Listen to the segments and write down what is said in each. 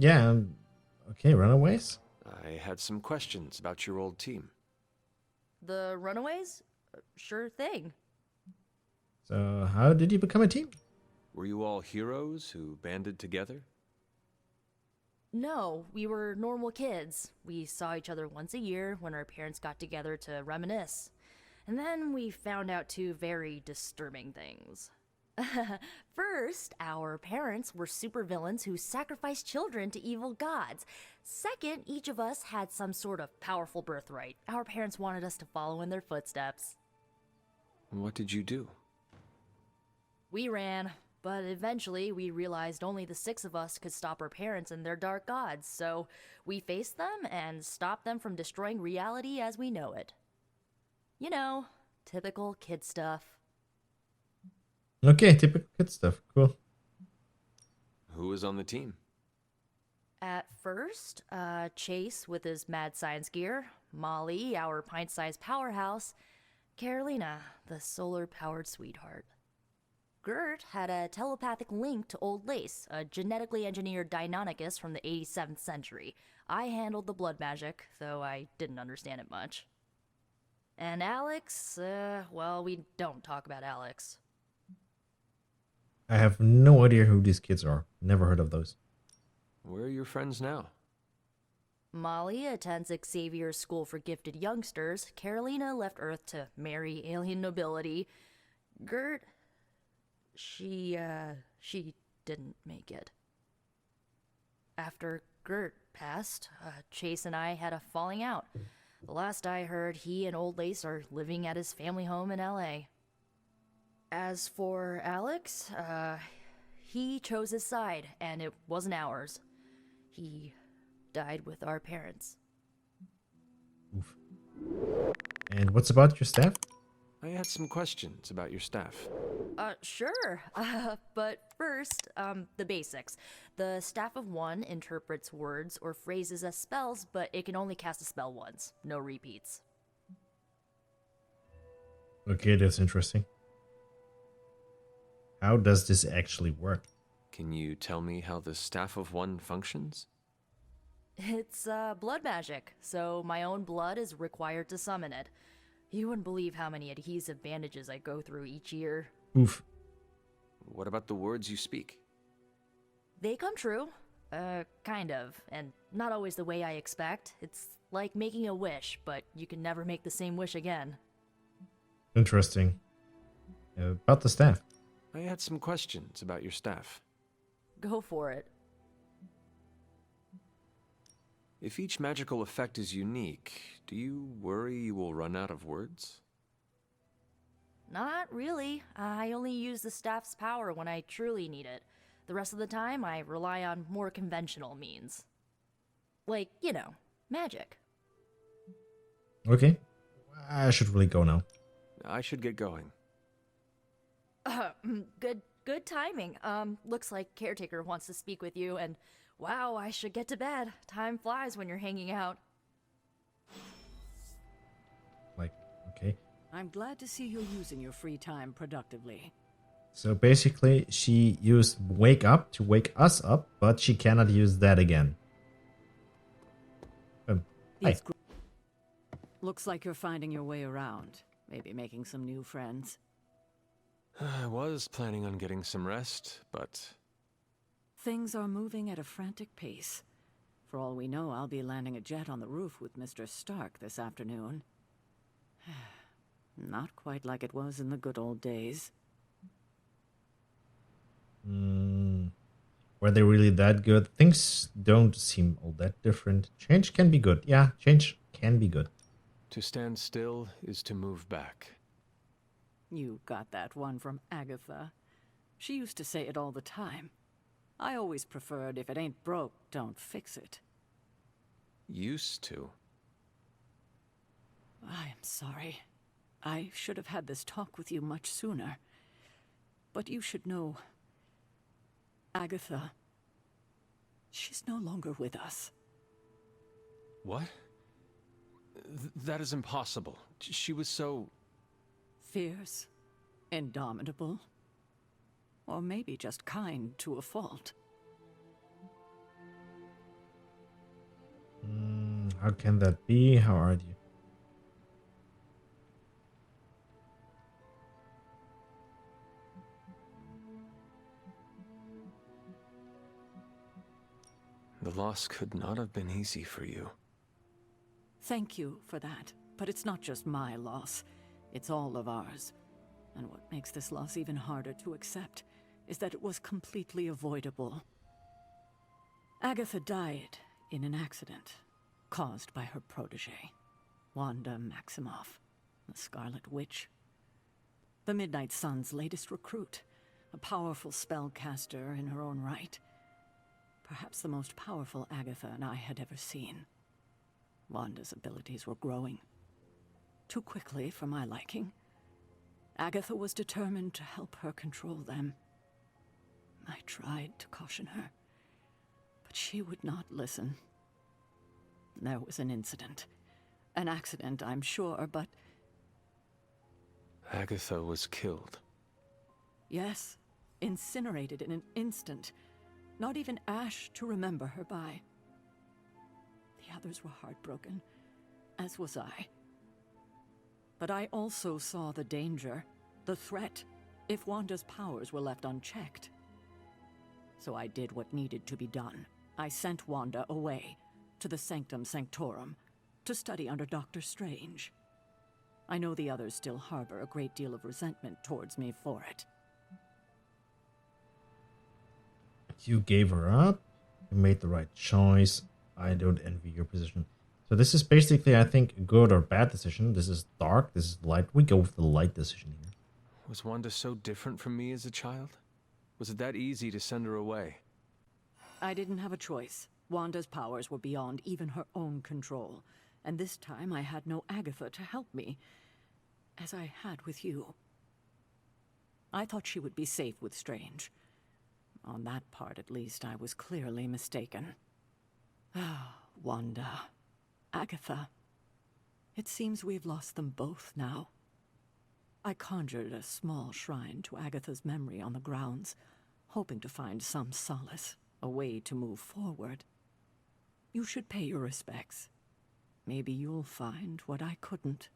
Yeah. Okay, Runaways. I had some questions about your old team. The Runaways? Sure thing. So, how did you become a team? Were you all heroes who banded together? No, we were normal kids. We saw each other once a year when our parents got together to reminisce. And then we found out two very disturbing things. First, our parents were supervillains who sacrificed children to evil gods. Second, each of us had some sort of powerful birthright. Our parents wanted us to follow in their footsteps. What did you do? We ran, but eventually we realized only the six of us could stop our parents and their dark gods, so we faced them and stopped them from destroying reality as we know it. You know, typical kid stuff. Okay, typical kid stuff. Cool. Who was on the team? At first, Chase with his mad science gear, Molly, our pint-sized powerhouse, Carolina, the solar-powered sweetheart. Gert had a telepathic link to Old Lace, a genetically engineered Deinonychus from the 87th century. I handled the blood magic, though I didn't understand it much. And Alex, well, we don't talk about Alex. I have no idea who these kids are. Never heard of those. Where are your friends now? Molly attends Xavier's School for Gifted Youngsters. Carolina left Earth to marry alien nobility. Gert, she didn't make it. After Gert passed, Chase and I had a falling out. The last I heard, he and Old Lace are living at his family home in LA. As for Alex, he chose his side, and it wasn't ours. He died with our parents. Oof. And what's about your staff? I had some questions about your staff. Sure. But first, the basics. The Staff of One interprets words or phrases as spells, but it can only cast a spell once. No repeats. Okay, that's interesting. How does this actually work? Can you tell me how the Staff of One functions? It's, blood magic, so my own blood is required to summon it. You wouldn't believe how many adhesive bandages I go through each year. Oof. What about the words you speak? They come true. Kind of, and not always the way I expect. It's like making a wish, but you can never make the same wish again. Interesting. About the staff. I had some questions about your staff. Go for it. If each magical effect is unique, do you worry you will run out of words? Not really. I only use the staff's power when I truly need it. The rest of the time, I rely on more conventional means. Like, you know, magic. Okay. I should really go now. I should get going. Good timing. Looks like Caretaker wants to speak with you, and wow, I should get to bed. Time flies when you're hanging out. Like, okay. I'm glad to see you're using your free time productively. So basically, she used wake up to wake us up, but she cannot use that again. Hi. Looks like you're finding your way around. Maybe making some new friends. I was planning on getting some rest, but... Things are moving at a frantic pace. For all we know, I'll be landing a jet on the roof with Mr. Stark this afternoon. Not quite like it was in the good old days. Were they really that good? Things don't seem all that different. Change can be good. Yeah, change can be good. To stand still is to move back. You got that one from Agatha. She used to say it all the time. I always preferred if it ain't broke, don't fix it. Used to. I am sorry. I should have had this talk with you much sooner. But you should know... Agatha... She's no longer with us. What? That is impossible. She was so... Fierce, indomitable, or maybe just kind to a fault. How can that be? How are you? The loss could not have been easy for you. Thank you for that, but it's not just my loss. It's all of ours. And what makes this loss even harder to accept is that it was completely avoidable. Agatha died in an accident caused by her protege, Wanda Maximoff, the Scarlet Witch. The Midnight Sun's latest recruit, a powerful spellcaster in her own right. Perhaps the most powerful Agatha and I had ever seen. Wanda's abilities were growing. Too quickly for my liking. Agatha was determined to help her control them. I tried to caution her, but she would not listen. There was an incident. An accident, I'm sure, but... Agatha was killed. Yes, incinerated in an instant. Not even ash to remember her by. The others were heartbroken, as was I. But I also saw the danger, the threat, if Wanda's powers were left unchecked. So I did what needed to be done. I sent Wanda away, to the Sanctum Sanctorum, to study under Dr. Strange. I know the others still harbor a great deal of resentment towards me for it. You gave her up. You made the right choice. I don't envy your position. So this is basically, I think, a good or bad decision. This is dark. This is light. We go with the light decision here. Was Wanda so different from me as a child? Was it that easy to send her away? I didn't have a choice. Wanda's powers were beyond even her own control. And this time I had no Agatha to help me, as I had with you. I thought she would be safe with Strange. On that part, at least, I was clearly mistaken. Ah, Wanda. Agatha. It seems we've lost them both now. I conjured a small shrine to Agatha's memory on the grounds, hoping to find some solace, a way to move forward. You should pay your respects. Maybe you'll find what I couldn't.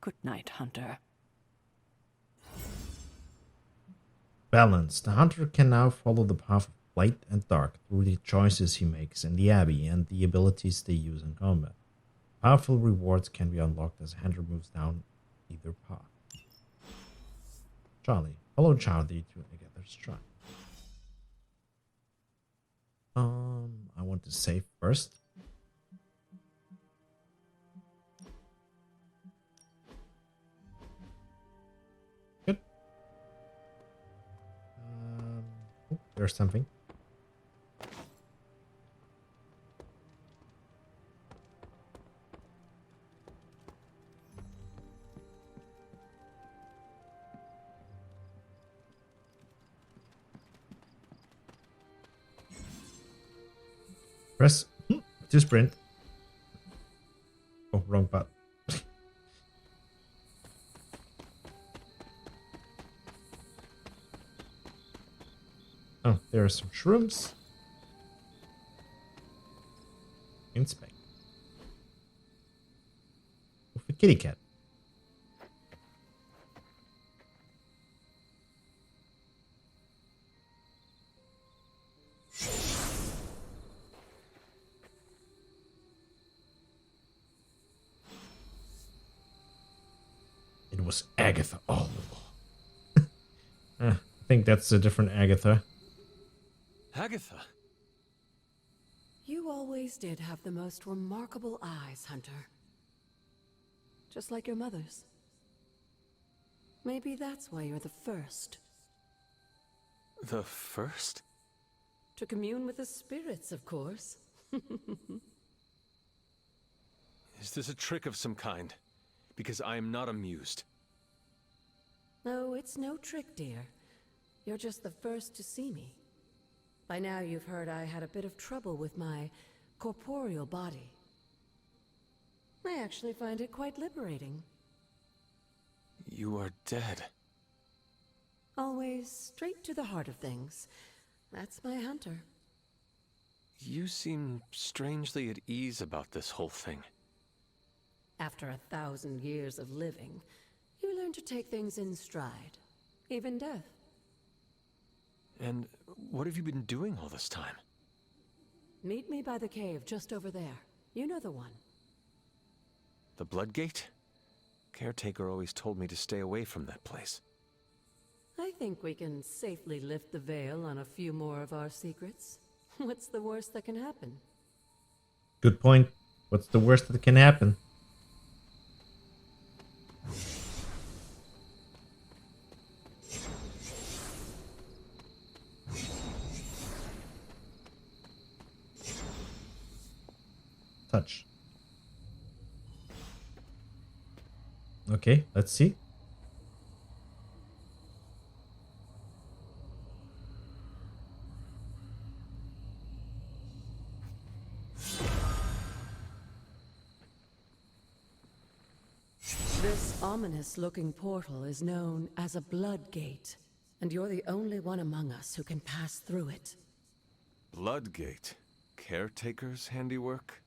Good night, Hunter. Balance. The hunter can now follow the path of light and dark through the choices he makes in the Abbey and the abilities they use in combat. Powerful rewards can be unlocked as the hunter moves down either path. Charlie. Follow Charlie to Agatha's shrine. I want to save first. Good. Oh, there's something. Press to sprint. Oh, wrong button. Oh, there are some shrooms. Inspect. With the kitty cat. It was Agatha all along. I think that's a different Agatha. Agatha! You always did have the most remarkable eyes, Hunter. Just like your mother's. Maybe that's why you're the first. The first? To commune with the spirits, of course. Is this a trick of some kind? Because I am not amused. No, it's no trick, dear. You're just the first to see me. By now you've heard I had a bit of trouble with my corporeal body. I actually find it quite liberating. You are dead. Always straight to the heart of things. That's my Hunter. You seem strangely at ease about this whole thing. After 1,000 years of living, you learn to take things in stride, even death. And what have you been doing all this time? Meet me by the cave just over there. You know the one. The Bloodgate? Caretaker always told me to stay away from that place. I think we can safely lift the veil on a few more of our secrets. What's the worst that can happen? Good point. What's the worst that can happen? Touch. Okay, let's see. This ominous-looking portal is known as a blood gate, and you're the only one among us who can pass through it. Bloodgate? Caretaker's handiwork?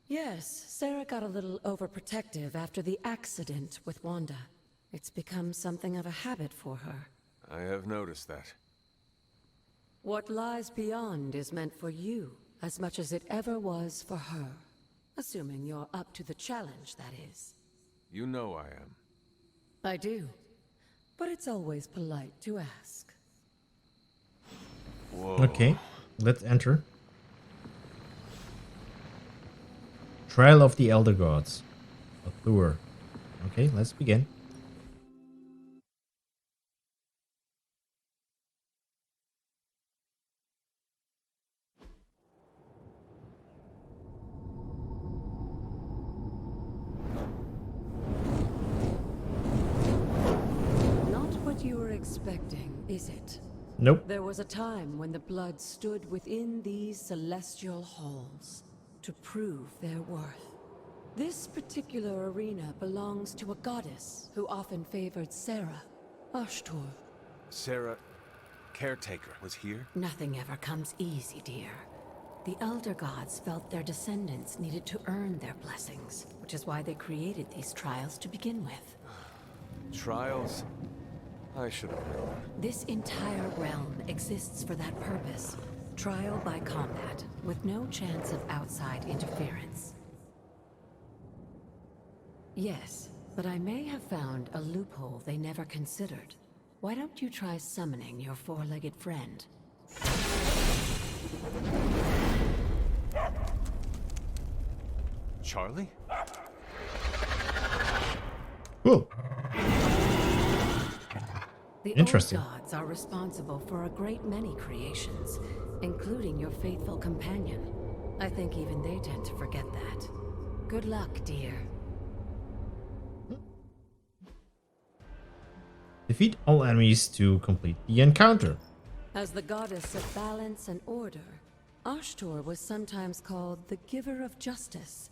Yes, Sarah got a little overprotective after the accident with Wanda. It's become something of a habit for her. I have noticed that. What lies beyond is meant for you, as much as it ever was for her. Assuming you're up to the challenge, that is. You know I am. I do. But it's always polite to ask. Whoa. Okay, let's enter. Trial of the Elder Gods. Oshtur. Okay, let's begin. Not what you were expecting, is it? Nope. There was a time when the blood stood within these celestial halls to prove their worth. This particular arena belongs to a goddess who often favored Sarah, Oshtur. Sarah, Caretaker, was here? Nothing ever comes easy, dear. The Elder Gods felt their descendants needed to earn their blessings, which is why they created these trials to begin with. Trials? I should have known. This entire realm exists for that purpose. Trial by combat, with no chance of outside interference. Yes, but I may have found a loophole they never considered. Why don't you try summoning your four-legged friend? Charlie? Cool. The Interesting. Old Gods are responsible for a great many creations, including your faithful companion. I think even they tend to forget that. Good luck, dear. Defeat all enemies to complete the encounter. As the goddess of balance and order, Oshtur was sometimes called the giver of justice.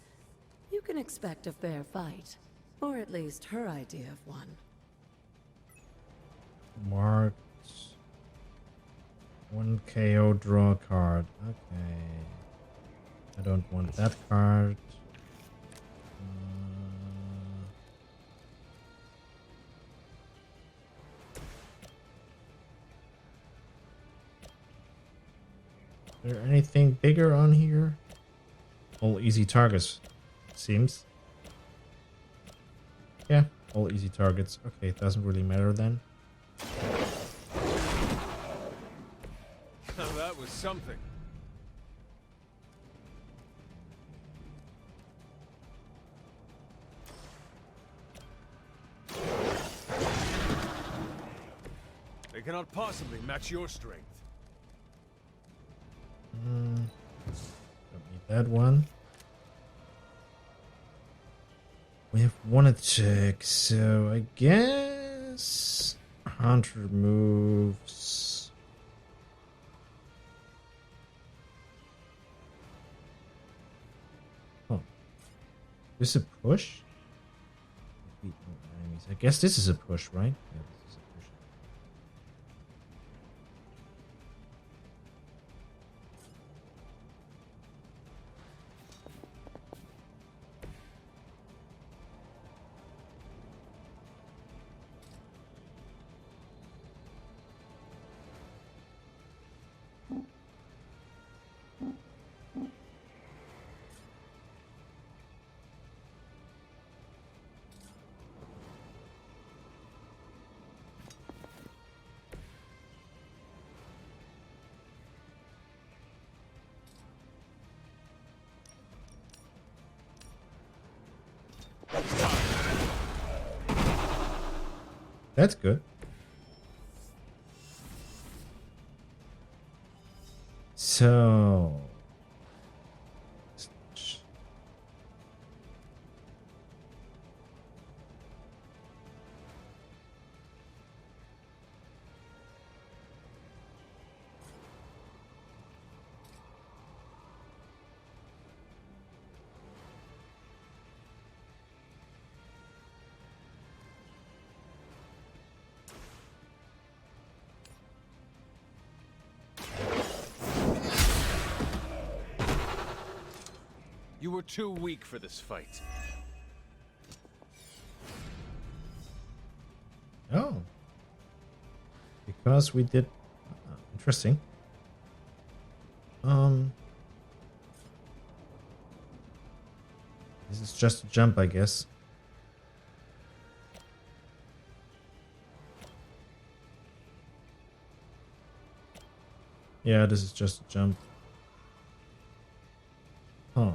You can expect a fair fight, or at least her idea of one. Marked. 1 KO, draw a card. Okay. I don't want that card. Is there anything bigger on here? All easy targets, it seems. Yeah, all easy targets. Okay, it doesn't really matter then. That was something. They cannot possibly match your strength. Don't need that one. We have one attack, so I guess Hunter moves. Oh, this is a push? Defeat all enemies. I guess this is a push, right? Yeah, this is a push. That's good. So... You were too weak for this fight. Oh. Because we did... interesting. This is just a jump, I guess. Yeah, this is just a jump. Huh.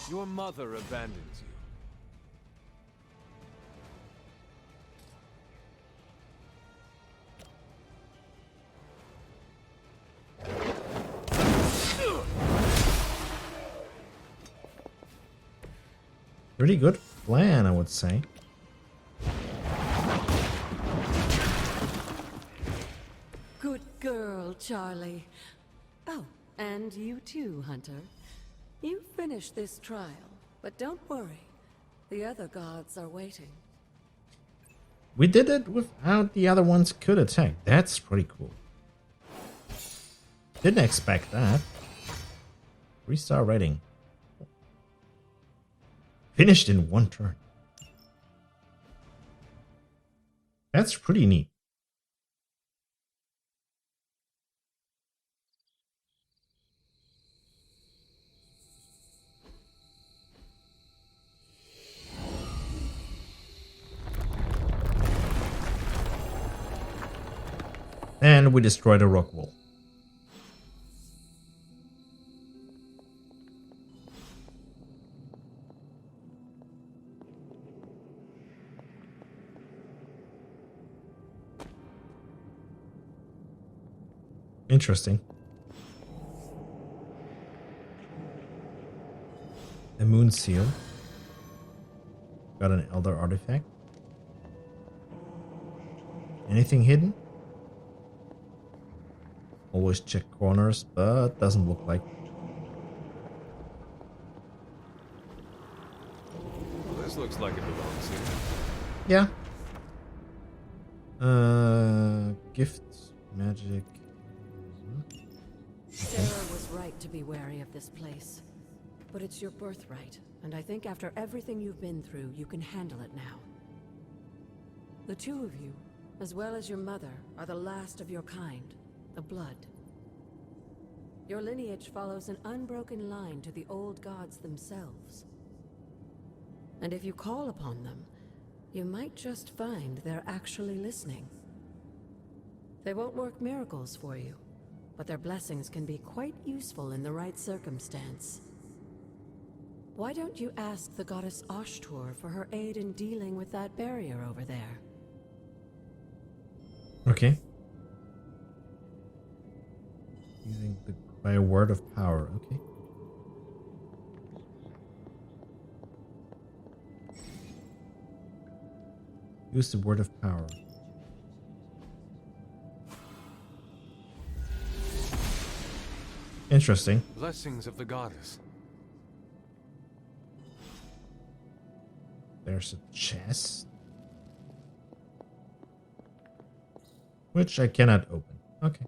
Your mother abandons you. Pretty good plan, I would say. Good girl, Charlie. Oh, and you too, Hunter. You finished this trial, but don't worry. The other gods are waiting. We did it without the other ones could attack. That's pretty cool. Didn't expect that. 3-star rating. Finished in 1 turn. That's pretty neat. And we destroyed a rock wall. Interesting. A moon seal. Got an elder artifact. Anything hidden? Always check corners, but doesn't look like. Well, this looks like it belongs Yeah. here. Gifts, magic. Sarah was right to be wary of this place. But it's your birthright, and I think after everything you've been through, you can handle it now. The two of you, as well as your mother, are the last of your kind, the Blood. Your lineage follows an unbroken line to the old gods themselves. And if you call upon them, you might just find they're actually listening. They won't work miracles for you, but their blessings can be quite useful in the right circumstance. Why don't you ask the goddess Oshtur for her aid in dealing with that barrier over there? Okay. Using by a word of power. Okay. Use the word of power. Interesting. Blessings of the goddess. There's a chest. Which I cannot open. Okay.